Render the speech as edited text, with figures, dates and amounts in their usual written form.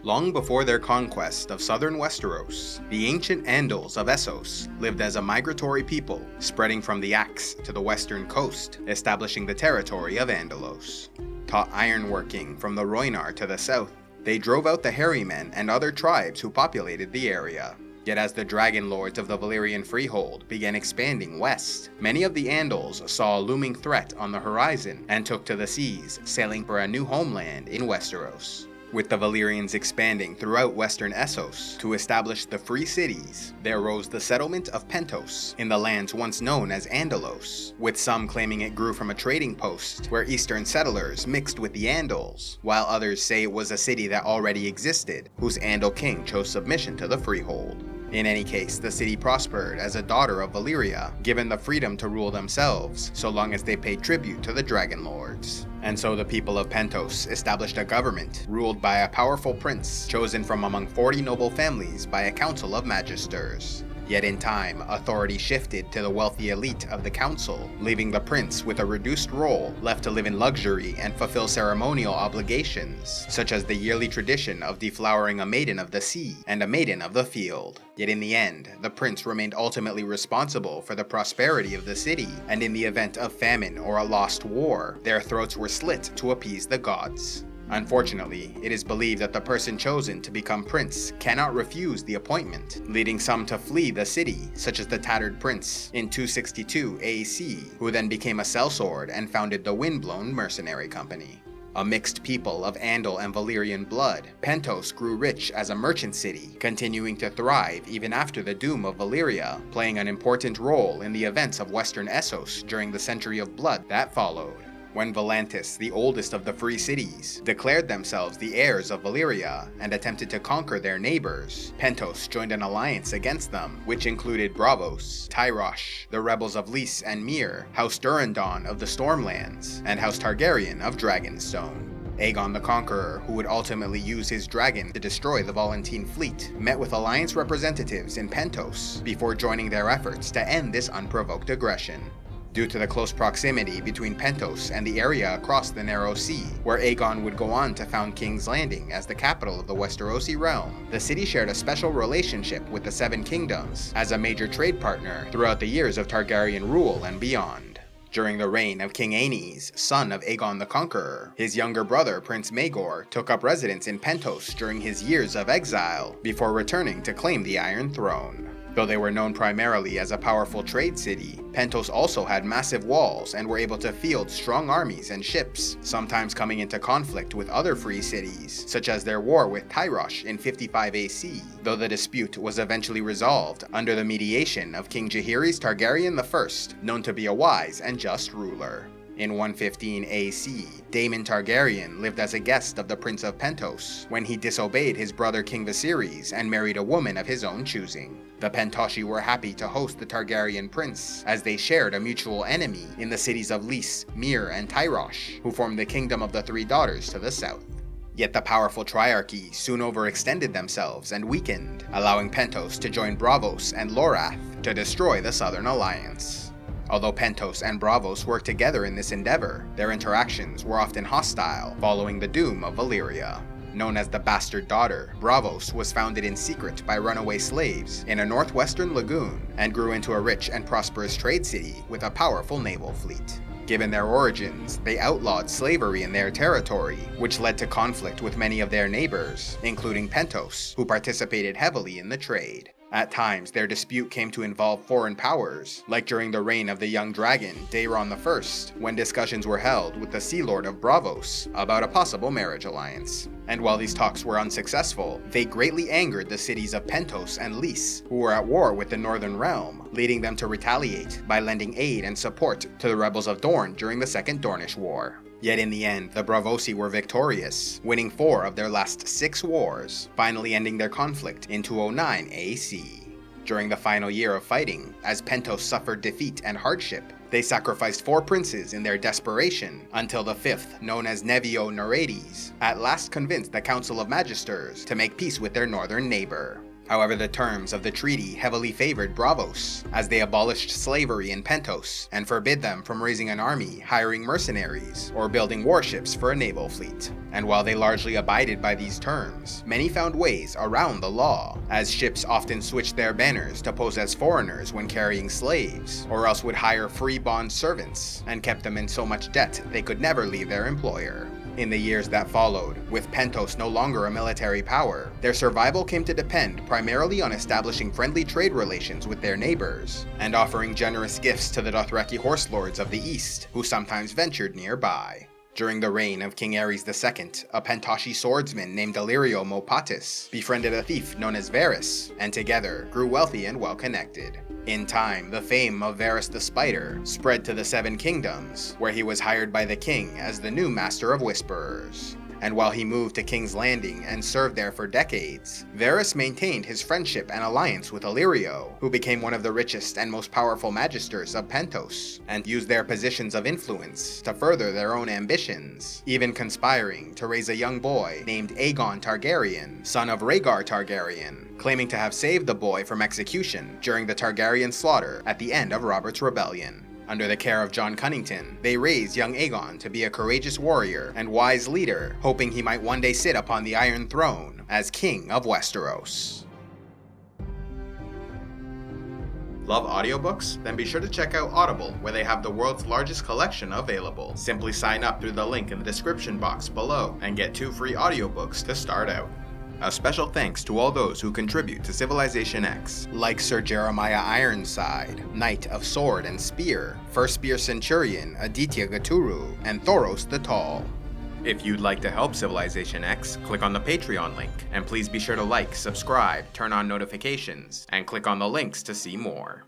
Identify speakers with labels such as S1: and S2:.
S1: Long before their conquest of southern Westeros, the ancient Andals of Essos lived as a migratory people, spreading from the Axe to the western coast, establishing the territory of Andalos. Taught ironworking from the Rhoynar to the south, they drove out the Harrymen and other tribes who populated the area. Yet as the Dragon Lords of the Valyrian Freehold began expanding west, many of the Andals saw a looming threat on the horizon and took to the seas, sailing for a new homeland in Westeros. With the Valyrians expanding throughout western Essos to establish the free cities, there rose the settlement of Pentos in the lands once known as Andalos, with some claiming it grew from a trading post where eastern settlers mixed with the Andals, while others say it was a city that already existed, whose Andal king chose submission to the freehold. In any case, the city prospered as a daughter of Valyria, given the freedom to rule themselves, so long as they paid tribute to the Dragon Lords. And so the people of Pentos established a government ruled by a powerful prince, chosen from among 40 noble families by a council of magisters. Yet in time, authority shifted to the wealthy elite of the council, leaving the prince with a reduced role, left to live in luxury and fulfill ceremonial obligations, such as the yearly tradition of deflowering a maiden of the sea and a maiden of the field. Yet in the end, the prince remained ultimately responsible for the prosperity of the city, and in the event of famine or a lost war, their throats were slit to appease the gods. Unfortunately, it is believed that the person chosen to become prince cannot refuse the appointment, leading some to flee the city, such as the Tattered Prince in 262 AC, who then became a sellsword and founded the Windblown Mercenary Company. A mixed people of Andal and Valyrian blood, Pentos grew rich as a merchant city, continuing to thrive even after the doom of Valyria, playing an important role in the events of western Essos during the Century of Blood that followed. When Volantis, the oldest of the free cities, declared themselves the heirs of Valyria and attempted to conquer their neighbors, Pentos joined an alliance against them, which included Braavos, Tyrosh, the rebels of Lys and Myr, House Durrandon of the Stormlands, and House Targaryen of Dragonstone. Aegon the Conqueror, who would ultimately use his dragon to destroy the Volantene fleet, met with alliance representatives in Pentos before joining their efforts to end this unprovoked aggression. Due to the close proximity between Pentos and the area across the Narrow Sea, where Aegon would go on to found King's Landing as the capital of the Westerosi realm, the city shared a special relationship with the Seven Kingdoms as a major trade partner throughout the years of Targaryen rule and beyond. During the reign of King Aenys, son of Aegon the Conqueror, his younger brother Prince Maegor took up residence in Pentos during his years of exile, before returning to claim the Iron Throne. Though they were known primarily as a powerful trade city, Pentos also had massive walls and were able to field strong armies and ships, sometimes coming into conflict with other free cities, such as their war with Tyrosh in 55 AC, though the dispute was eventually resolved under the mediation of King Jaehaerys Targaryen I, known to be a wise and just ruler. In 115 AC, Daemon Targaryen lived as a guest of the Prince of Pentos when he disobeyed his brother King Viserys and married a woman of his own choosing. The Pentoshi were happy to host the Targaryen prince, as they shared a mutual enemy in the cities of Lys, Myr, and Tyrosh, who formed the Kingdom of the Three Daughters to the south. Yet the powerful triarchy soon overextended themselves and weakened, allowing Pentos to join Braavos and Lorath to destroy the Southern Alliance. Although Pentos and Braavos worked together in this endeavor, their interactions were often hostile following the doom of Valyria. Known as the Bastard Daughter, Braavos was founded in secret by runaway slaves in a northwestern lagoon and grew into a rich and prosperous trade city with a powerful naval fleet. Given their origins, they outlawed slavery in their territory, which led to conflict with many of their neighbors, including Pentos, who participated heavily in the trade. At times, their dispute came to involve foreign powers, like during the reign of the young dragon, Daeron I, when discussions were held with the Sea Lord of Braavos about a possible marriage alliance. And while these talks were unsuccessful, they greatly angered the cities of Pentos and Lys, who were at war with the Northern Realm, leading them to retaliate by lending aid and support to the rebels of Dorne during the Second Dornish War. Yet in the end, the Braavosi were victorious, winning 4 of their last 6 wars, finally ending their conflict in 209 AC. During the final year of fighting, as Pentos suffered defeat and hardship, they sacrificed 4 princes in their desperation, until the 5th, known as Nevio Nereides, at last convinced the Council of Magisters to make peace with their northern neighbor. However, the terms of the treaty heavily favored Braavos, as they abolished slavery in Pentos and forbid them from raising an army, hiring mercenaries, or building warships for a naval fleet. And while they largely abided by these terms, many found ways around the law, as ships often switched their banners to pose as foreigners when carrying slaves, or else would hire free bond servants, and kept them in so much debt they could never leave their employer. In the years that followed, with Pentos no longer a military power, their survival came to depend primarily on establishing friendly trade relations with their neighbors, and offering generous gifts to the Dothraki horse lords of the east, who sometimes ventured nearby. During the reign of King Aerys II, a Pentoshi swordsman named Illyrio Mopatis befriended a thief known as Varys, and together grew wealthy and well-connected. In time, the fame of Varys the Spider spread to the Seven Kingdoms, where he was hired by the king as the new Master of Whisperers. And while he moved to King's Landing and served there for decades, Varys maintained his friendship and alliance with Illyrio, who became one of the richest and most powerful magisters of Pentos, and used their positions of influence to further their own ambitions, even conspiring to raise a young boy named Aegon Targaryen, son of Rhaegar Targaryen, claiming to have saved the boy from execution during the Targaryen slaughter at the end of Robert's Rebellion. Under the care of Jon Cunnington, they raised young Aegon to be a courageous warrior and wise leader, hoping he might one day sit upon the Iron Throne as King of Westeros. Love audiobooks? Then be sure to check out Audible, where they have the world's largest collection available. Simply sign up through the link in the description box below and get 2 free audiobooks to start out. A special thanks to all those who contribute to CivilizationEx, like Sir Jeremiah Ironside, Knight of Sword and Spear, First Spear Centurion Aditya Gaturu, and Thoros the Tall. If you'd like to help CivilizationEx, click on the Patreon link, and please be sure to like, subscribe, turn on notifications, and click on the links to see more.